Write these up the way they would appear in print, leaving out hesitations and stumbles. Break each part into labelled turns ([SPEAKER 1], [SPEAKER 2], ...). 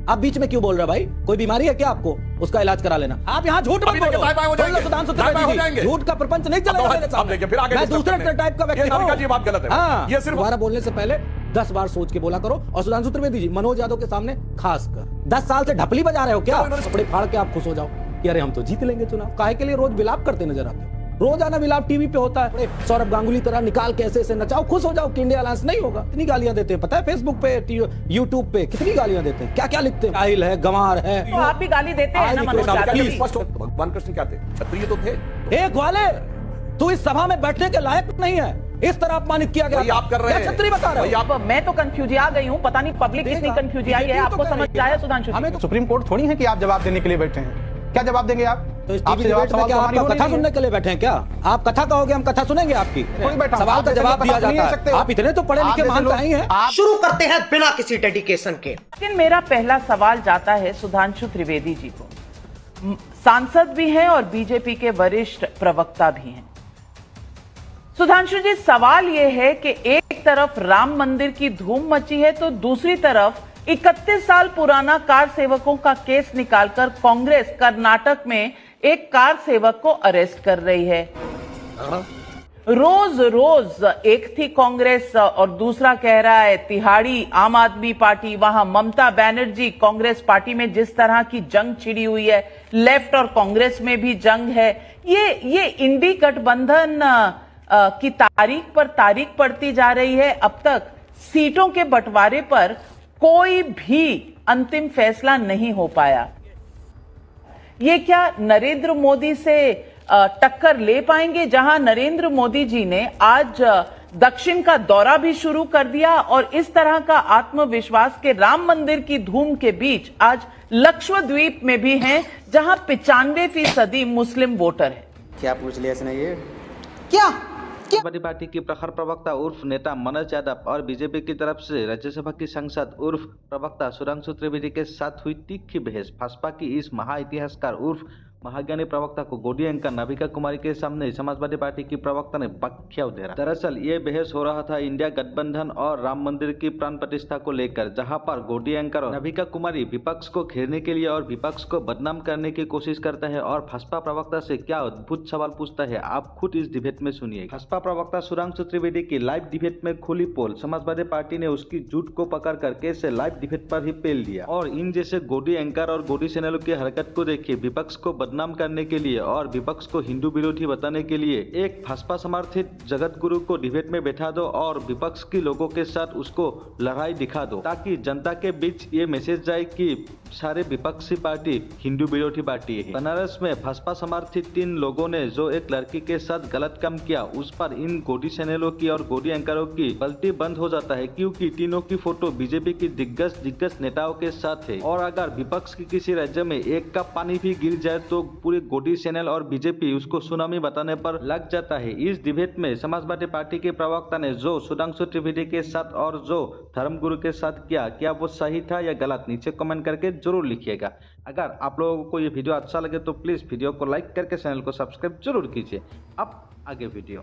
[SPEAKER 1] आप बीच में क्यों बोल रहे हो भाई? कोई बीमारी है क्या आपको? उसका इलाज करा लेना। आप यहाँ झूठ मत बोलो। झूठ का प्रपंच नहीं चलेगा मेरे सामने। मैं दूसरे टाइप का व्यक्ति हूँ।
[SPEAKER 2] ये बात गलत है।
[SPEAKER 1] हाँ,
[SPEAKER 2] ये सिर्फ
[SPEAKER 1] दोबारा बोलने से पहले 10 बार सोच के बोला करो। और सुधांशु त्रिवेदी जी, मनोज यादव के सामने खासकर 10 साल से ढपली बजा रहे हो क्या? कपड़े फाड़ के आप खुश हो जाओ कि अरे हम तो जीत लेंगे चुनाव। काहे के लिए रोज विलाप करते नजर आते हो? रोजाना विलाप टीवी पे होता है। सौरभ गांगुली तरह निकाल के ऐसे नचाओ, खुश हो जाओ कि इंडिया अलायंस नहीं होगा। कितनी गालियां देते हैं पता है? फेसबुक पे, यूट्यूब पे कितनी गालियां देते हैं, क्या क्या लिखते हैं। काहिल है, गंवार है।
[SPEAKER 3] तो आप भी गाली देते हैं ना मनोज यादव।
[SPEAKER 2] भगवान कृष्ण क्या थे? क्षत्रिय तो थे।
[SPEAKER 1] एक वाले तू इस सभा में बैठने के लायक नहीं है, इस तरह अपमानित किया गया।
[SPEAKER 2] आप कर रहे हैं,
[SPEAKER 1] छत्री बता रहे हो।
[SPEAKER 3] मैं तो कंफ्यूजिया गई हूँ, पता नहीं पब्लिक कितनी कंफ्यूजिया है। आपको समझ आया सुधांशु?
[SPEAKER 1] हमें तो
[SPEAKER 4] सुप्रीम कोर्ट थोड़ी है कि आप जवाब देने के लिए बैठे हैं। क्या जवाब देंगे आप?
[SPEAKER 1] तो इस टीवी डिबेट में क्या आपका कथा सुनने के लिए बैठे हैं क्या? आप कथा कहोगे, हम कथा सुनेंगे आपकी? सवाल का जवाब दिया जाता है। आप इतने तो पढ़े लिखे महान ही हैं।
[SPEAKER 5] शुरू करते हैं बिना किसी डेडिकेशन के।
[SPEAKER 3] लेकिन मेरा पहला सवाल जाता है सुधांशु त्रिवेदी जी को। सांसद भी हैं और बीजेपी के वरिष्ठ प्रवक्ता भी हैं। सुधांशु जी, सवाल यह है कि एक तरफ राम मंदिर की धूम मची है तो दूसरी तरफ 31 साल पुराना कार सेवकों का केस निकालकर कांग्रेस कर्नाटक में एक कार सेवक को अरेस्ट कर रही है। रोज रोज एक थी कांग्रेस और दूसरा कह रहा है तिहाड़ी आम आदमी पार्टी। वहां ममता बनर्जी कांग्रेस पार्टी में जिस तरह की जंग छिड़ी हुई है, लेफ्ट और कांग्रेस में भी जंग है। ये इंडी गठबंधन की तारीख पर तारीख पड़ती जा रही है। अब तक सीटों के बंटवारे पर कोई भी अंतिम फैसला नहीं हो पाया। ये क्या नरेंद्र मोदी से टक्कर ले पाएंगे? जहां नरेंद्र मोदी जी ने आज दक्षिण का दौरा भी शुरू कर दिया और इस तरह का आत्मविश्वास के राम मंदिर की धूम के बीच आज लक्षद्वीप में भी हैं, जहां 95% मुस्लिम वोटर है।
[SPEAKER 6] क्या पूछ लिया इसने? ये
[SPEAKER 5] क्या
[SPEAKER 7] समाजवादी पार्टी की प्रखर प्रवक्ता उर्फ नेता मनोज यादव और बीजेपी की तरफ से राज्यसभा की सांसद उर्फ प्रवक्ता सुधांशु त्रिवेदी के साथ हुई तीखी बहस। भाजपा की इस महाइतिहासकार उर्फ महाज्ञानी प्रवक्ता को गोदी एंकर नाभिका कुमारी के सामने समाजवादी पार्टी की प्रवक्ता ने बख्या उधेरा। दरअसल ये बहस हो रहा था इंडिया गठबंधन और राम मंदिर की प्राण प्रतिष्ठा को लेकर, जहां पर गोदी एंकर और नाभिका कुमारी विपक्ष को घेरने के लिए और विपक्ष को बदनाम करने की कोशिश करता है और भाजपा प्रवक्ता से क्या अद्भुत सवाल पूछता है, आप खुद इस डिबेट में सुनिए। भाजपा प्रवक्ता सुधांशु त्रिवेदी की लाइव डिबेट में खुली पोल। समाजवादी पार्टी ने उसकी झूठ को पकड़ कर केस लाइव डिबेट पर ही पेल दिया और इन जैसे गोदी एंकर और गोदी चैनलों की हरकत को देखिए विपक्ष को बदनाम करने के लिए और विपक्ष को हिंदू विरोधी बताने के लिए एक भाजपा समर्थित जगत गुरु को डिबेट में बैठा दो और विपक्ष के लोगों के साथ उसको लड़ाई दिखा दो, ताकि जनता के बीच ये मैसेज जाए कि सारे विपक्षी पार्टी हिंदू विरोधी पार्टी है। बनारस में भाजपा समर्थित 3 लोगों ने जो एक लड़की के साथ गलत काम किया, उस पर इन गोदी चैनलों की और गोदी एंकरों की गलती बंद हो जाता है, क्योंकि तीनों की फोटो बीजेपी की दिग्गज नेताओं के साथ है। और अगर विपक्ष की किसी राज्य में एक कप पानी भी गिर जाए तो पूरी गोदी चैनल और बीजेपी उसको सुनामी बताने पर लग जाता है। इस डिबेट में समाजवादी पार्टी के प्रवक्ता ने जो सुधांशु त्रिवेदी के साथ और जो धर्मगुरु के साथ किया, क्या वो सही था या गलत? नीचे कमेंट करके जरूर लिखिएगा। अगर आप लोगों को ये वीडियो अच्छा लगे तो प्लीज वीडियो को लाइक करके चैनल को सब्सक्राइब जरूर कीजिए। अब आगे वीडियो।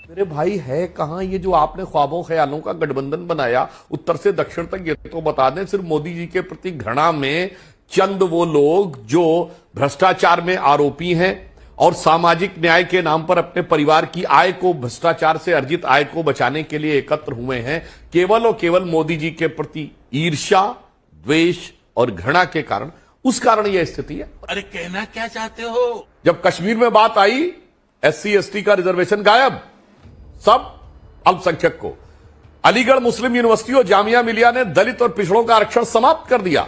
[SPEAKER 2] मेरे भाई है कहाँ ये जो आपने ख्वाबों ख्यालों का गठबंधन बनाया उत्तर से दक्षिण तक? ये तो बता दें, सिर्फ मोदी जी के प्रति घृणा में चंद वो लोग जो भ्रष्टाचार में आरोपी हैं और सामाजिक न्याय के नाम पर अपने परिवार की आय को, भ्रष्टाचार से अर्जित आय को बचाने के लिए एकत्र हुए हैं, केवल और केवल मोदी जी के प्रति ईर्ष्या, द्वेष और घृणा के कारण, उस कारण यह स्थिति है।
[SPEAKER 8] अरे कहना क्या चाहते हो?
[SPEAKER 2] जब कश्मीर में बात आई, SC ST का रिजर्वेशन गायब, सब अल्पसंख्यक को। अलीगढ़ मुस्लिम यूनिवर्सिटी और जामिया मिलिया ने दलित और पिछड़ों का आरक्षण समाप्त कर दिया।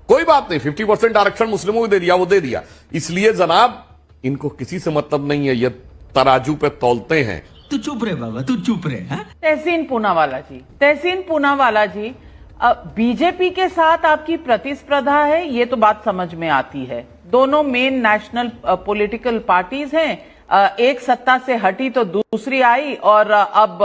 [SPEAKER 2] कोई बात नहीं, 50% आरक्षण मुस्लिमों को दे दिया, वो दे दिया। इसलिए जनाब इनको किसी से मतलब नहीं है, ये तराजू पे तौलते हैं।
[SPEAKER 8] तू चुप रहे बाबा, तू चुप रहे।
[SPEAKER 3] तहसीन पूनावाला जी, बीजेपी के साथ आपकी प्रतिस्पर्धा है, ये तो बात समझ में आती है। दोनों मेन नेशनल पॉलिटिकल पार्टीज हैं, एक सत्ता से हटी तो दूसरी आई और अब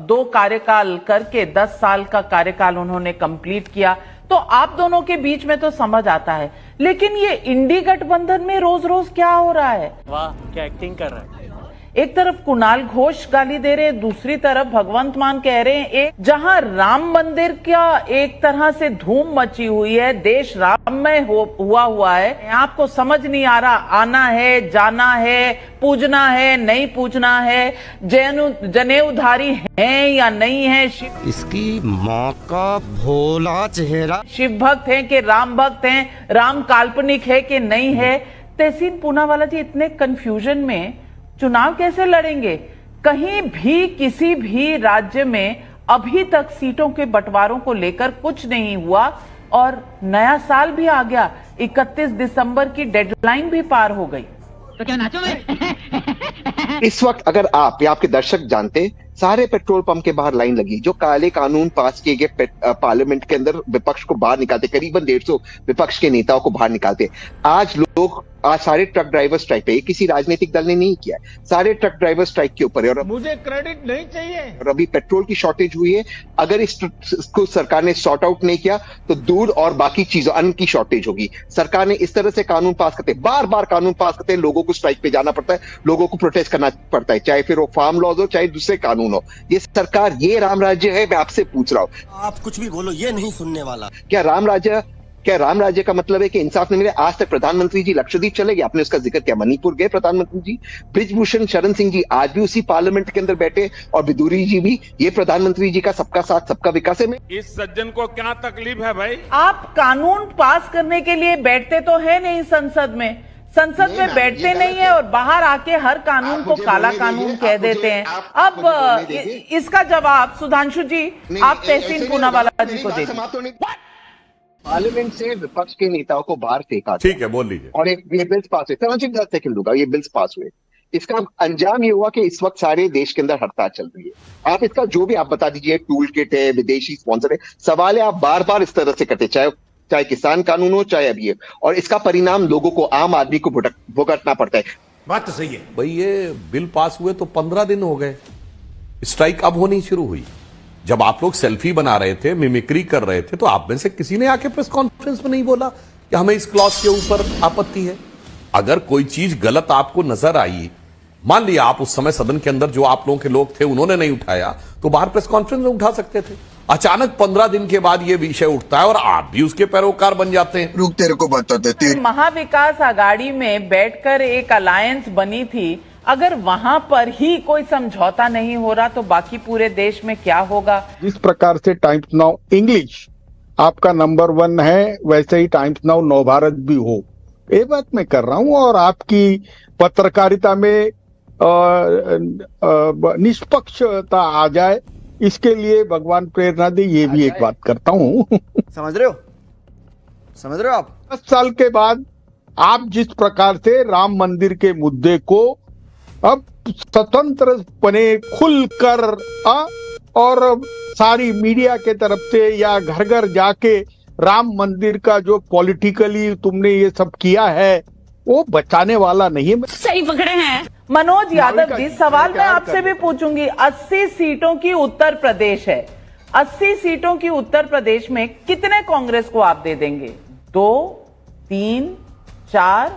[SPEAKER 3] 2 कार्यकाल करके 10 साल का कार्यकाल उन्होंने कंप्लीट किया, तो आप दोनों के बीच में तो समझ आता है। लेकिन ये इंडी गठबंधन में रोज रोज क्या हो रहा है?
[SPEAKER 6] वाह, क्या एक्टिंग कर रहा है।
[SPEAKER 3] एक तरफ कुणाल घोष गाली दे रहे हैं, दूसरी तरफ भगवंत मान कह रहे हैं। एक जहां राम मंदिर का एक तरह से धूम मची हुई है, देश राममय हुआ है, आपको समझ नहीं आ रहा आना है, जाना है, पूजना है, नहीं पूजना है, जनेऊधारी है या नहीं है,
[SPEAKER 6] इसकी माँ का भोला चेहरा,
[SPEAKER 3] शिव भक्त हैं कि राम भक्त हैं, राम काल्पनिक है कि नहीं है। तहसीन पूनावाला जी, इतने कंफ्यूजन में चुनाव कैसे लड़ेंगे? कहीं भी किसी भी राज्य में अभी तक सीटों के बंटवारों को लेकर कुछ नहीं हुआ और नया साल भी आ गया, 31 दिसंबर की डेडलाइन भी पार हो गई।
[SPEAKER 8] तो क्या नाचो मैं?
[SPEAKER 9] इस वक्त अगर आप या आपके दर्शक जानते, सारे पेट्रोल पंप के बाहर लाइन लगी, जो काले कानून पास किए गए पार्लियामेंट के अंदर विपक्ष को बाहर निकालते, करीबन 150 विपक्ष के नेताओं को बाहर निकालते। आज सारे ट्रक ड्राइवर स्ट्राइक पे, किसी राजनीतिक दल ने नहीं किया, सारे ट्रक ड्राइवर स्ट्राइक के ऊपर है। और
[SPEAKER 8] मुझे क्रेडिट नहीं चाहिए।
[SPEAKER 9] और अभी पेट्रोल की शॉर्टेज हुई है, अगर इसको सरकार ने सॉर्ट आउट नहीं किया तो दूध और बाकी चीजों अन्न की शॉर्टेज होगी। सरकार ने इस तरह से कानून पास करते, बार बार कानून पास करते, लोगों को स्ट्राइक पे जाना पड़ता है, लोगों को प्रोटेस्ट करना पड़ता है, चाहे फिर वो फार्म लॉज हो, चाहे दूसरे कानून हो। ये सरकार, ये राम राज्य है? मैं आपसे पूछ रहा हूं,
[SPEAKER 6] आप कुछ भी बोलो ये नहीं सुनने वाला।
[SPEAKER 9] क्या राम राज्य का मतलब है कि इंसाफ नहीं मिले? आज तक प्रधानमंत्री जी लक्षद्वीप चले गए, आपने उसका जिक्र किया, मणिपुर गए प्रधानमंत्री जी, ब्रिजभूषण शरण सिंह जी आज भी उसी पार्लियामेंट के अंदर बैठे, और विदुरी जी भी। ये प्रधानमंत्री जी का सबका साथ सबका विकास है में।
[SPEAKER 10] इस सज्जन को क्या तकलीफ है भाई?
[SPEAKER 3] आप कानून पास करने के लिए बैठते तो है नहीं संसद में, संसद में बैठते नहीं है और बाहर आके हर कानून को काला कानून कह देते हैं। अब इसका जवाब सुधांशु जी आप तहसीन पूनावाला जी को दे दीजिए।
[SPEAKER 9] पार्लियामेंट से विपक्ष के नेताओं को बाहर फेंका,
[SPEAKER 2] ठीक है, बोल लीजिए।
[SPEAKER 9] और एक ये बिल्स पास हुए, 10 सेकंड दूंगा, ये बिल्स पास हुए। इसका अंजाम ये हुआ कि इस वक्त सारे देश के अंदर हड़ताल चल रही है। आप इसका जो भी आप बता दीजिए, टूल किट है, विदेशी स्पॉन्सर है, सवाल है आप बार बार इस तरह से करते, चाहे किसान कानून हो, चाहे अभी, और इसका परिणाम लोगों को, आम आदमी को भुगतना पड़ता है।
[SPEAKER 8] बात तो सही है
[SPEAKER 2] भाई, ये बिल पास हुए तो 15 दिन हो गए, स्ट्राइक अब होनी शुरू हुई। जब आप लोग सेल्फी बना रहे थे, मिमिक्री कर रहे थे, तो आप में से किसी ने आके प्रेस कॉन्फ्रेंस में नहीं बोला कि हमें इस क्लॉज के ऊपर आपत्ति है? अगर कोई चीज गलत आपको नजर आई, मान लिया आप उस समय सदन के अंदर जो आप लोगों के लोग थे उन्होंने नहीं उठाया, तो बाहर प्रेस कॉन्फ्रेंस में उठा सकते थे। अचानक 15 दिन के बाद ये विषय उठता है और आप भी उसके पैरोकार बन जाते हैं।
[SPEAKER 6] रुक, तेरे को बता देते।
[SPEAKER 3] महाविकास आघाड़ी में बैठकर एक अलायंस बनी थी, अगर वहां पर ही कोई समझौता नहीं हो रहा तो बाकी पूरे देश में क्या होगा?
[SPEAKER 11] जिस प्रकार से टाइम्स नाउ इंग्लिश आपका नंबर 1 है, वैसे ही टाइम्स नाउ नवभारत भी हो, ये बात मैं कर रहा हूं। और आपकी पत्रकारिता में निष्पक्षता आ जाए, इसके लिए भगवान प्रेरणा दे, ये भी एक बात करता हूं।
[SPEAKER 6] समझ रहे हो आप?
[SPEAKER 11] 10 साल के बाद आप जिस प्रकार से राम मंदिर के मुद्दे को अब स्वतंत्रपने खुलकर और सारी मीडिया के तरफ से या घर घर जाके राम मंदिर का जो पॉलिटिकली तुमने ये सब किया है, वो बचाने वाला नहीं है।
[SPEAKER 3] सही पकड़े हैं मनोज यादव जी। सवाल मैं आपसे भी पूछूंगी, 80 सीटों की उत्तर प्रदेश है, 80 सीटों की उत्तर प्रदेश में कितने कांग्रेस को आप दे देंगे? 2, 3, 4?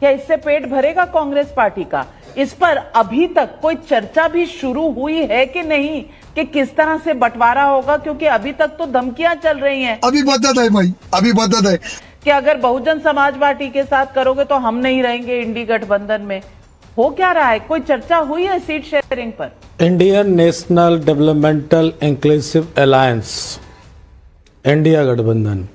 [SPEAKER 3] क्या इससे पेट भरेगा कांग्रेस पार्टी का? इस पर अभी तक कोई चर्चा भी शुरू हुई है कि नहीं, कि किस तरह से बंटवारा होगा? क्योंकि अभी तक तो धमकियां चल रही हैं।
[SPEAKER 6] अभी बता है भाई, अभी बता है
[SPEAKER 3] कि अगर बहुजन समाज पार्टी के साथ करोगे तो हम नहीं रहेंगे इंडी गठबंधन में। हो क्या रहा है? कोई चर्चा हुई है सीट शेयरिंग पर?
[SPEAKER 1] Indian national developmental inclusive alliance, India गठबंधन,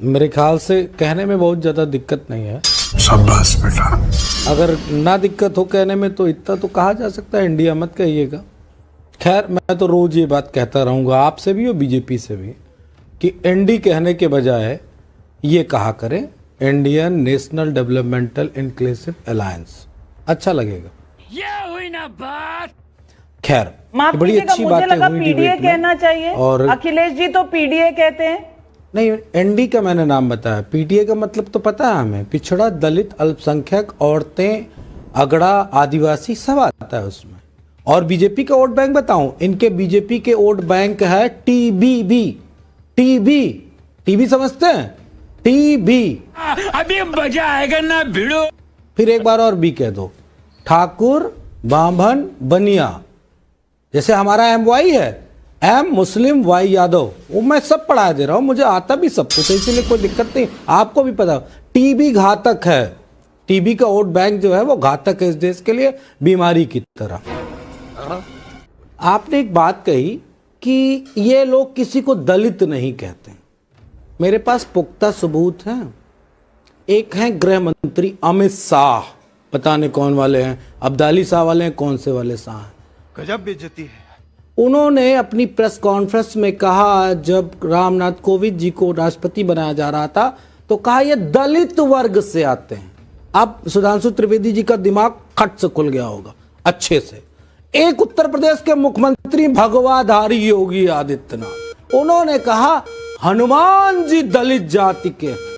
[SPEAKER 1] मेरे ख्याल से कहने में बहुत ज्यादा दिक्कत नहीं है।
[SPEAKER 6] शाबाश बेटा।
[SPEAKER 1] अगर ना दिक्कत हो कहने में तो इतना तो कहा जा सकता है, इंडिया मत कहिएगा। खैर, मैं तो रोज ये बात कहता रहूंगा आपसे भी और बीजेपी से भी कि एनडी कहने के बजाय ये कहा करें Indian national developmental inclusive alliance, अच्छा लगेगा।
[SPEAKER 8] ये हुई ना बात।
[SPEAKER 1] खैर,
[SPEAKER 3] माफ
[SPEAKER 1] बड़ी
[SPEAKER 3] कीजिएगा,
[SPEAKER 1] अच्छी
[SPEAKER 3] मुझे
[SPEAKER 1] बात
[SPEAKER 3] लगा
[SPEAKER 1] हुई
[SPEAKER 3] पीडीए
[SPEAKER 1] डिबेट में।
[SPEAKER 3] कहना चाहिए,
[SPEAKER 1] और
[SPEAKER 3] अखिलेश जी तो पीडीए कहते हैं।
[SPEAKER 1] नहीं, एनडी का मैंने नाम बताया, पीटीए का मतलब तो पता है हमें, पिछड़ा, दलित, अल्पसंख्यक, औरतें, अगड़ा, आदिवासी सब आता है उसमें। और बीजेपी का वोट बैंक बताऊं, इनके बीजेपी के वोट बैंक है टीबीबी। टीबी समझते हैं? टीबी।
[SPEAKER 8] अभी मजा आएगा ना भिड़ो।
[SPEAKER 1] फिर एक बार और बी कह दो, ठाकुर बाभन बनिया, जैसे हमारा MY है, M मुस्लिम Y यादव, वो मैं सब पढ़ा दे रहा हूं, मुझे आता भी सब कुछ, इसीलिए कोई दिक्कत नहीं। आपको भी पता, टीबी घातक है, टीबी का वोट बैंक जो है वो घातक है इस देश के लिए, बीमारी की तरह। आपने एक बात कही कि ये लोग किसी को दलित नहीं कहते, मेरे पास पुख्ता सबूत हैं। एक हैं गृह मंत्री अमित शाह, पता नहीं कौन वाले हैं, अब्दाली शाह वाले हैं, कौन से वाले शाह हैं,
[SPEAKER 6] गजब बेइज्जती है।
[SPEAKER 1] उन्होंने अपनी प्रेस कॉन्फ्रेंस में कहा, जब रामनाथ कोविंद जी को राष्ट्रपति बनाया जा रहा था, तो कहा ये दलित वर्ग से आते हैं। अब सुधांशु त्रिवेदी जी का दिमाग खट से खुल गया होगा अच्छे से। एक उत्तर प्रदेश के मुख्यमंत्री भगवाधारी योगी आदित्यनाथ, उन्होंने कहा हनुमान जी दलित जाति के हैं।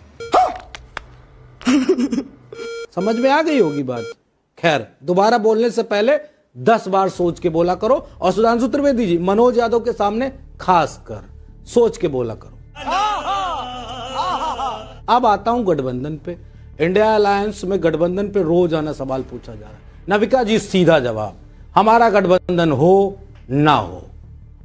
[SPEAKER 1] समझ में आ गई होगी बात। खैर, दोबारा बोलने से पहले 10 बार सोच के बोला करो, और सुधांशु त्रिवेदी जी, मनोज यादव के सामने खास कर सोच के बोला करो। अब आता हूं गठबंधन पे। इंडिया अलायंस में गठबंधन पे रोजाना सवाल पूछा जा रहा है। नविका जी, सीधा जवाब, हमारा गठबंधन हो ना हो,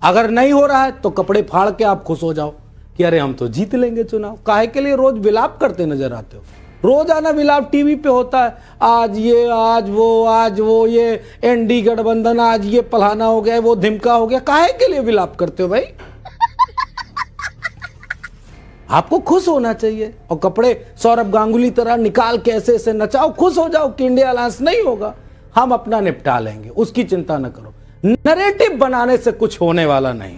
[SPEAKER 1] अगर नहीं हो रहा है तो कपड़े फाड़ के आप खुश हो जाओ कि अरे हम तो जीत लेंगे चुनाव। काहे के लिए रोज विलाप करते नजर आते हो? रोजाना विलाप टीवी पे होता है, आज ये आज वो, ये एनडी गठबंधन, आज ये फलाना हो गया, वो धिमका हो गया। काहे के लिए विलाप करते हो भाई? आपको खुश होना चाहिए, और कपड़े सौरभ गांगुली तरह निकाल के ऐसे ऐसे नचाओ, खुश हो जाओ कि इंडिया अलायंस नहीं होगा, हम अपना निपटा लेंगे, उसकी चिंता न करो। नैरेटिव बनाने से कुछ होने वाला नहीं,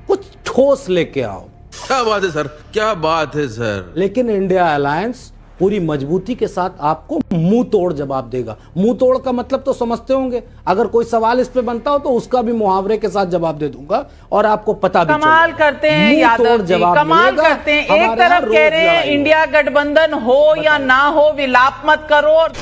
[SPEAKER 1] कुछ ठोस लेके आओ।
[SPEAKER 12] क्या बात है सर, क्या बात है सर।
[SPEAKER 1] लेकिन इंडिया अलायंस पूरी मजबूती के साथ आपको मुंह तोड़ जवाब देगा। मुंह तोड़ का मतलब तो समझते होंगे, अगर कोई सवाल इस पे बनता हो तो उसका भी मुहावरे के साथ जवाब दे दूंगा, और आपको पता भी
[SPEAKER 3] कमाल करते हैं यादव जी, कमाल करते हैं। एक तरफ कह रहे हैं इंडिया गठबंधन हो या ना हो, विलाप मत करो, और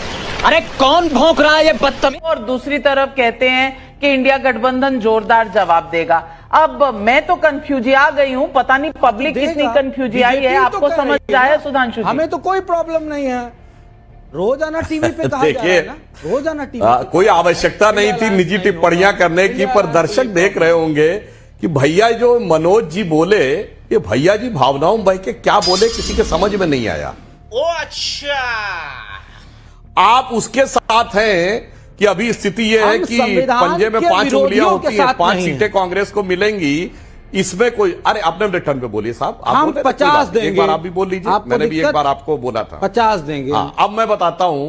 [SPEAKER 8] अरे कौन भौंक रहा है ये बदतमीज,
[SPEAKER 3] और दूसरी तरफ कहते हैं कि इंडिया गठबंधन जोरदार जवाब देगा। अब मैं तो कंफ्यूजी आ गई हूं, पता नहीं पब्लिक कितनी कंफ्यूजी आई है। आपको समझ आया सुधांशु जी?
[SPEAKER 1] हमें तो कोई प्रॉब्लम नहीं है, रोजाना टीवी पे कहा जा रहा है ना, रोजाना टीवी।
[SPEAKER 2] कोई आवश्यकता नहीं थी निजी टिप्पणियां करने की, पर दर्शक देख रहे होंगे कि भैया जो मनोज जी बोले, ये भैया जी भावनाओं बह के क्या बोले किसी के समझ में नहीं आया।
[SPEAKER 5] ओ अच्छा,
[SPEAKER 2] आप उसके साथ हैं कि अभी स्थिति यह है कि पंजे में 5 उंगलियां होती हैं, 5 सीटें कांग्रेस को मिलेंगी, इसमें कोई, अरे आपने रिटर्न पे बोलिए साहब, आप
[SPEAKER 1] हम 50 देंगे,
[SPEAKER 2] एक बार आप भी बोल लीजिए, मैंने भी एक बार आपको बोला था
[SPEAKER 1] 50 देंगे।
[SPEAKER 2] अब मैं बताता हूं,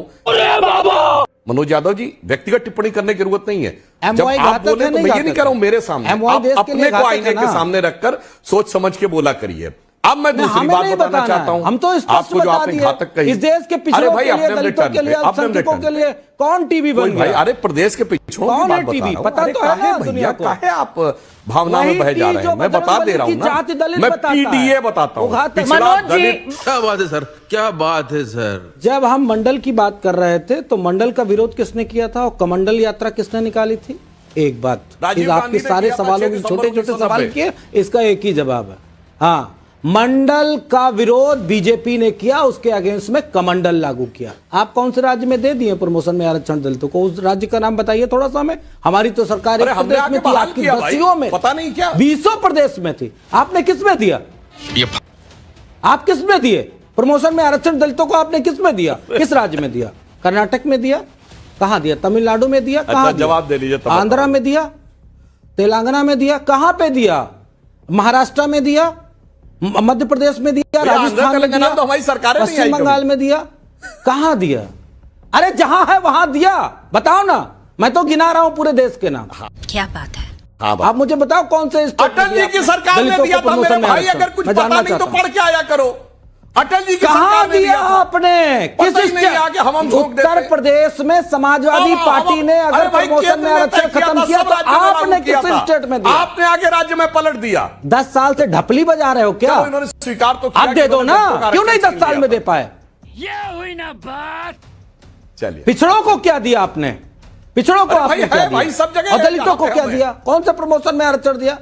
[SPEAKER 2] मनोज यादव जी, व्यक्तिगत टिप्पणी करने की जरूरत नहीं है। जब आप बोले तो मैं ये नहीं कह रहा हूं मेरे सामने, आप अपने को आईने के सामने रखकर सोच समझ के बोला करिए। अब मैं दूसरी बात बताना चाहता हूं,
[SPEAKER 1] हम तो
[SPEAKER 2] आपको जो आपने घातक कही,
[SPEAKER 1] इस देश के पिछड़ों के लिए, दलितों के लिए, अल्पसंख्यकों के लिए कौन टीवी बन गया?
[SPEAKER 2] अरे प्रदेश के पिछड़ों की बात बता रहा हूं,
[SPEAKER 1] पता तो है ना दुनिया को।
[SPEAKER 2] काहे आप भावना में बह जा रहे हैं? मैं बता दे रहा हूं ना, मैं PDA बताता हूं।
[SPEAKER 3] मनोज जी,
[SPEAKER 12] क्या बात है सर, क्या बात है सर।
[SPEAKER 1] जब हम मंडल की बात कर रहे थे तो मंडल का विरोध किसने किया था और कमंडल यात्रा किसने निकाली थी? एक बात, आपके सारे सवालों के छोटे छोटे सवाल किए, इसका एक ही जवाब है, हाँ, मंडल का विरोध बीजेपी ने किया, उसके अगेंस्ट में कमंडल लागू किया। आप कौन से राज्य में दे दिए प्रमोशन में आरक्षण दलितों को? उस राज्य का नाम बताइए थोड़ा सा हमें। हमारी तो सरकार एक प्रदेश में थी, आपकी 10 में,
[SPEAKER 2] पता नहीं क्या
[SPEAKER 1] 20 प्रदेश में थी, आपने किस में दिया? आप किस में दिए प्रमोशन में आरक्षण दलितों को? आपने किस में दिया? किस राज्य में दिया? कर्नाटक में दिया? कहां दिया? तमिलनाडु में दिया? कहां?
[SPEAKER 2] जवाब दे लीजिए।
[SPEAKER 1] आंध्रा में दिया? तेलंगाना में दिया? कहां पे दिया? महाराष्ट्र में दिया? मध्य प्रदेश में दिया? राजस्थान में दिया?
[SPEAKER 2] तो हमारी सरकार
[SPEAKER 1] पश्चिम बंगाल में दिया? कहां दिया? अरे जहां है वहां दिया, बताओ ना, मैं तो गिना रहा हूं पूरे देश के नाम।
[SPEAKER 13] क्या बात है?
[SPEAKER 1] आप मुझे बताओ कौन से
[SPEAKER 2] अटल जी की सरकार ने दिया था मेरे भाई, अगर कुछ पता नहीं तो पढ़ के आया करो। अटल जी
[SPEAKER 1] कहां दिया आपने? किस उत्तर प्रदेश में समाजवादी पार्टी ने अगर प्रमोशन में आरक्षण खत्म किया तो आपने किस स्टेट में दिया?
[SPEAKER 2] आपने आगे राज्य में पलट दिया।
[SPEAKER 1] 10 साल से ढपली बजा रहे हो क्या?
[SPEAKER 2] इन्होंने स्वीकार तो
[SPEAKER 1] आप दे दो ना, क्यों नहीं 10 साल में दे पाए?
[SPEAKER 8] ये हुई ना बात।
[SPEAKER 2] चलिए,
[SPEAKER 1] पिछड़ों को क्या दिया आपने? पिछड़ों को आपने क्या दिया?
[SPEAKER 2] सब जगह
[SPEAKER 1] और दलितों को क्या दिया? कौन सा प्रमोशन में आरक्षण दिया?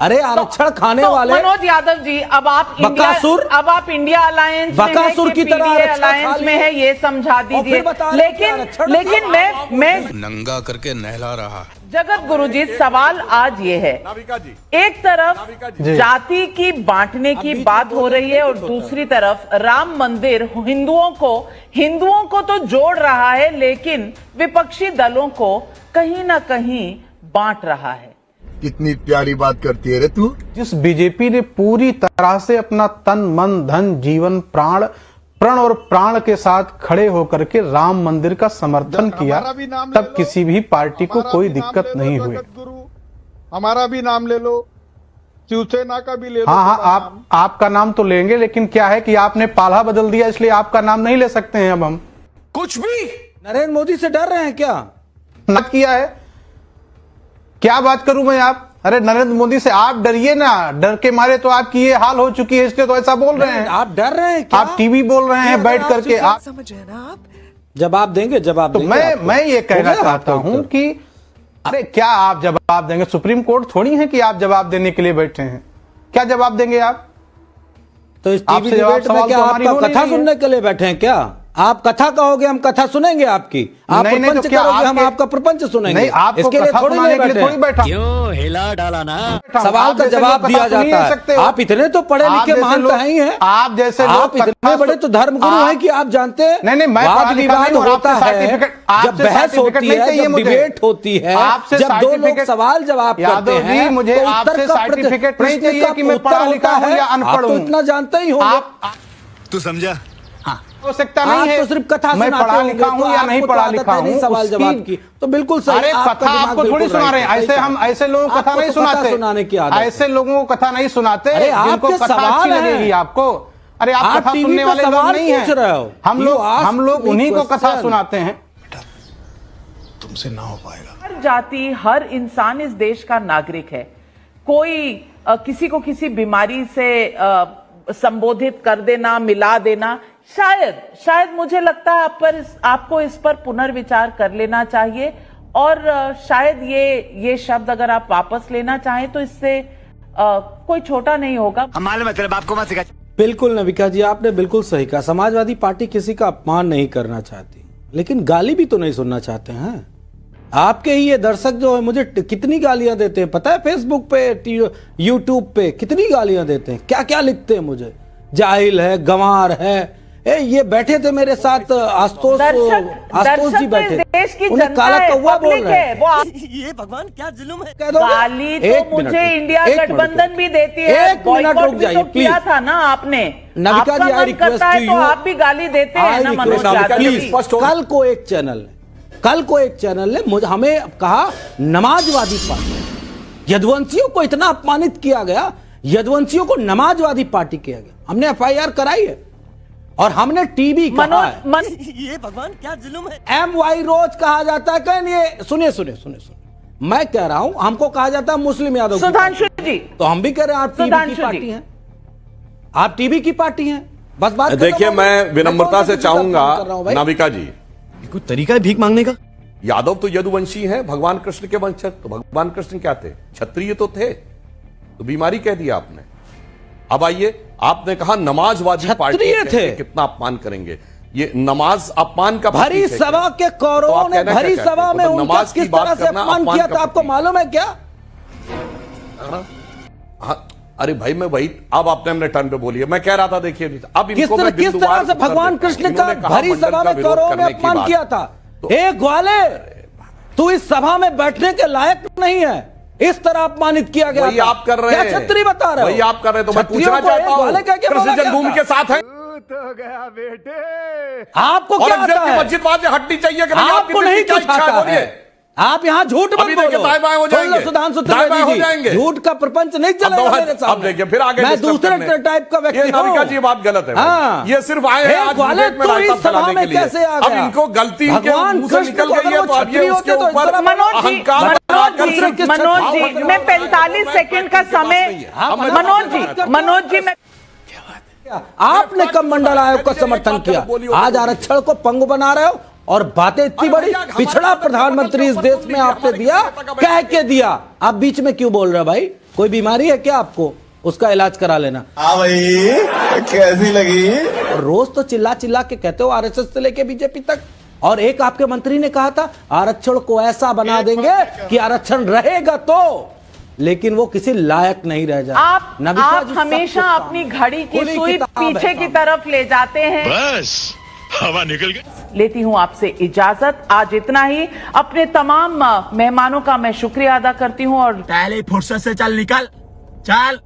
[SPEAKER 1] अरे आरक्षण खाने
[SPEAKER 3] तो
[SPEAKER 1] वाले
[SPEAKER 3] मनोज यादव जी, अब आप इंडिया अलायंस
[SPEAKER 1] बकासुर की तरह
[SPEAKER 3] अलायंस में है, ये समझा दीजिए। लेकिन मैं
[SPEAKER 6] नंगा करके नहला रहा।
[SPEAKER 3] जगत गुरुजी, सवाल आज ये है, एक तरफ जाति की बांटने की बात हो रही है और दूसरी तरफ राम मंदिर हिंदुओं को तो जोड़ रहा है, लेकिन विपक्षी दलों को कहीं ना कहीं बांट रहा है।
[SPEAKER 13] कितनी प्यारी बात करती है रे तू।
[SPEAKER 4] जिस बीजेपी ने पूरी तरह से अपना तन मन धन जीवन प्रण और प्राण के साथ खड़े होकर के राम मंदिर का समर्थन किया, तब किसी भी पार्टी को कोई दिक्कत नहीं हुई।
[SPEAKER 11] हमारा भी नाम ले लो, शिवसेना का भी ले लो।
[SPEAKER 4] हाँ, आपका नाम तो लेंगे, लेकिन क्या है कि आपने पाला बदल दिया, इसलिए आपका नाम नहीं ले सकते हैं अब हम।
[SPEAKER 1] कुछ भी नरेंद्र मोदी से डर रहे हैं क्या?
[SPEAKER 4] मत किया है, क्या बात करूं मैं आप? अरे नरेंद्र मोदी से आप डरिए ना, डर के मारे तो आपकी ये हाल हो चुकी है, इसलिए तो ऐसा बोल रहे हैं।
[SPEAKER 1] आप डर रहे हैं क्या?
[SPEAKER 4] आप टीवी बोल रहे हैं बैठ करके, आप
[SPEAKER 5] समझ रहे हैं ना आप?
[SPEAKER 1] जवाब देंगे, जवाब
[SPEAKER 4] तो
[SPEAKER 1] देंगे।
[SPEAKER 4] मैं ये कहना चाहता हूं कि अरे क्या आप जवाब देंगे? सुप्रीम कोर्ट थोड़ी है कि आप जवाब देने के लिए बैठे हैं। क्या जवाब देंगे आप?
[SPEAKER 1] तो इस टीवी डिबेट में क्या आपका कथा सुनने के लिए बैठे हैं क्या? आप कथा कहोगे, हम कथा सुनेंगे आपकी। आप प्रपंच करोगे, हम आपका प्रपंच सुनेंगे।
[SPEAKER 4] नहीं, आपको
[SPEAKER 1] इसके लिए थोड़ी नहीं बैठे।
[SPEAKER 8] क्यों हिला डाला ना?
[SPEAKER 1] सवाल का जवाब दिया जाता है। आप इतने तो पढ़े लिखे महान ही हैं।
[SPEAKER 4] आप जैसे
[SPEAKER 1] आप इतने बड़े तो धर्मगुरु हैं कि आप जानते हैं वाद विवाद होता है, जब बहस होती है, जब डिबेट होती है, जब दो लोग सवाल जवाब करते हैं,
[SPEAKER 4] मुझे आपसे सर्टिफिकेट नहीं चाहिए कि मैं पढ़ा लिखा हूं या अनपढ़ हूं।
[SPEAKER 1] इतना जानते ही होंगे।
[SPEAKER 6] तू समझा?
[SPEAKER 4] हो सकता नहीं है
[SPEAKER 1] तो सिर्फ कथा
[SPEAKER 4] मैं पढ़ा लिखा हूं या नहीं पढ़ा लिखा हूं,
[SPEAKER 1] सवाल जवाब की तो बिल्कुल सही।
[SPEAKER 4] अरे कथा आपको थोड़ी सुना रहे हैं, ऐसे लोगों को कथा नहीं सुनाते,
[SPEAKER 1] सुनाने की आदत,
[SPEAKER 4] ऐसे लोगों को कथा नहीं सुनाते जिनको कथा अच्छी लगेगी आपको। अरे आप कथा सुनने वाले लोग नहीं हैं, हम लोग उन्हीं को कथा सुनाते हैं।
[SPEAKER 6] तुमसे ना हो पाएगा।
[SPEAKER 3] हर जाति, हर इंसान इस देश का नागरिक है। कोई किसी को किसी बीमारी से संबोधित कर देना, मिला देना, शायद मुझे लगता है आपको इस पर पुनर्विचार कर लेना चाहिए। और शायद ये शब्द अगर आप वापस लेना चाहें तो इससे कोई छोटा नहीं होगा।
[SPEAKER 8] मालूम है तेरे बाप को मत सिखा।
[SPEAKER 1] बिल्कुल नविका जी, आपने बिल्कुल सही कहा। समाजवादी पार्टी किसी का अपमान नहीं करना चाहती, लेकिन गाली भी तो नहीं सुनना चाहते हैं। आपके ही ये दर्शक जो है मुझे कितनी गालियां देते हैं पता है? फेसबुक पे, यूट्यूब पे कितनी गालियां देते हैं, क्या क्या लिखते हैं मुझे। जाहिल है, गंवार है। ये बैठे थे मेरे साथ आशुतोष जी बैठे, उन्हें काला कौवा बोल रहे हैं।
[SPEAKER 8] ये भगवान क्या जुल्म है।
[SPEAKER 3] गाली तो मुझे इंडिया गठबंधन भी देती है।
[SPEAKER 1] एक मिनट रुक जाइए प्लीज।
[SPEAKER 3] किया था ना आपने,
[SPEAKER 1] नविका जी, आई रिक्वेस्ट टू यू,
[SPEAKER 3] आप भी गाली देते हैं ना मनोज यादव जी।
[SPEAKER 1] कल को एक चैनल ने हमें कहा नमाजवादी पार्टी। यदुवंशियों को इतना अपमानित किया गया, यदुवंशियों को नमाजवादी पार्टी किया गया। हमने एफआईआर कराई है और हमने टीवी कहा है।
[SPEAKER 8] ये भगवान क्या जुल्म है।
[SPEAKER 1] MY रोज कहा जाता है। कहीं सुनिए, मैं कह रहा हूं, हमको कहा जाता है मुस्लिम यादव
[SPEAKER 3] सुधांशु जी,
[SPEAKER 1] तो हम भी कह रहे हैं आप टीवी की पार्टी हैं, आप टीवी की पार्टी हैं। बस बात
[SPEAKER 2] देखिए, मैं विनम्रता से चाहूंगा नाविका जी,
[SPEAKER 6] कोई तरीका है भीख मांगने का?
[SPEAKER 2] यादव तो यदुवंशी हैं, भगवान कृष्ण के वंशज। तो भगवान कृष्ण क्या थे? क्षत्रिय तो थे, तो बीमारी कह दिया आपने। अब आइए, आपने कहा नमाजवादी पार्टी थे, कितना अपमान करेंगे। ये नमाज अपमान का
[SPEAKER 1] भरी सभा के कौरवों ने भरी सभा में उनका किस तरह से अपमान किया था, आपको मालूम है क्या?
[SPEAKER 2] अरे भाई, मैं वही, अब आपने हमने टर्न पे बोली, मैं कह रहा था देखिए, अब
[SPEAKER 1] किस तरह से भगवान कृष्ण का भरी सभा में कौरवों ने अपमान किया था। एक ग्वाले, तू इस सभा में बैठने के लायक नहीं है, इस तरह अपमानित किया गया।
[SPEAKER 2] वही आप कर रहे हैं,
[SPEAKER 1] क्या छत्री बता रहे हो?
[SPEAKER 2] वही आप कर रहे हैं। तो मैं पूछना चाहता हूं, कृष्ण जन्मभूमि के साथ है
[SPEAKER 11] तो गया बेटे।
[SPEAKER 1] आपको क्या आता है?
[SPEAKER 2] मस्जिद वहां से हटनी चाहिए कि नहीं?
[SPEAKER 1] आपको नहीं कुछ आता है। आप यहाँ झूठ मत बोलो।
[SPEAKER 2] दाएं-बाएं हो जाएंगे, दाएं-बाएं हो जाएंगे।
[SPEAKER 1] झूठ का प्रपंच नहीं चलेगा मेरे सामने।
[SPEAKER 2] अब देखिए, फिर आगे
[SPEAKER 1] मैं दूसरे टाइप का व्यक्ति हूं।
[SPEAKER 2] नाविका जी, बात गलत है। हाँ, ये सिर्फ आए हैं आज डिबेट में रायता फैलाने के लिए।
[SPEAKER 1] कैसे आ गया?
[SPEAKER 2] अब इनको गलती के मुंह से निकल गई है, तो अब ये उसके ऊपर अहंकार।
[SPEAKER 3] मनोज जी, मैं 45 सेकंड का समय, मनोज जी, मैं
[SPEAKER 1] आपने कब मंडल आयोग का समर्थन किया? आज आरक्षण को पंगु बना रहे हो और बातें इतनी बड़ी। पिछड़ा प्रधानमंत्री इस देश में आपने दिया, कह के दिया, आप बीच में क्यों बोल रहे हो भाई? कोई बीमारी है क्या आपको, उसका इलाज करा लेना।
[SPEAKER 13] हाँ भाई, कैसी लगी?
[SPEAKER 1] रोज तो चिल्ला चिल्ला के कहते हो आरएसएस से लेके बीजेपी तक, और एक आपके मंत्री ने कहा था आरक्षण को ऐसा बना देंगे कि आरक्षण रहेगा तो, लेकिन वो किसी लायक नहीं रह जाए।
[SPEAKER 3] आप हमेशा अपनी घड़ी की सुई पीछे की तरफ ले जाते हैं।
[SPEAKER 10] बस हवा निकल गई।
[SPEAKER 3] लेती हूं आपसे इजाजत, आज इतना ही। अपने तमाम मेहमानों का मैं शुक्रिया अदा करती हूं और
[SPEAKER 8] पहले फुर्सत से चल निकल, चल।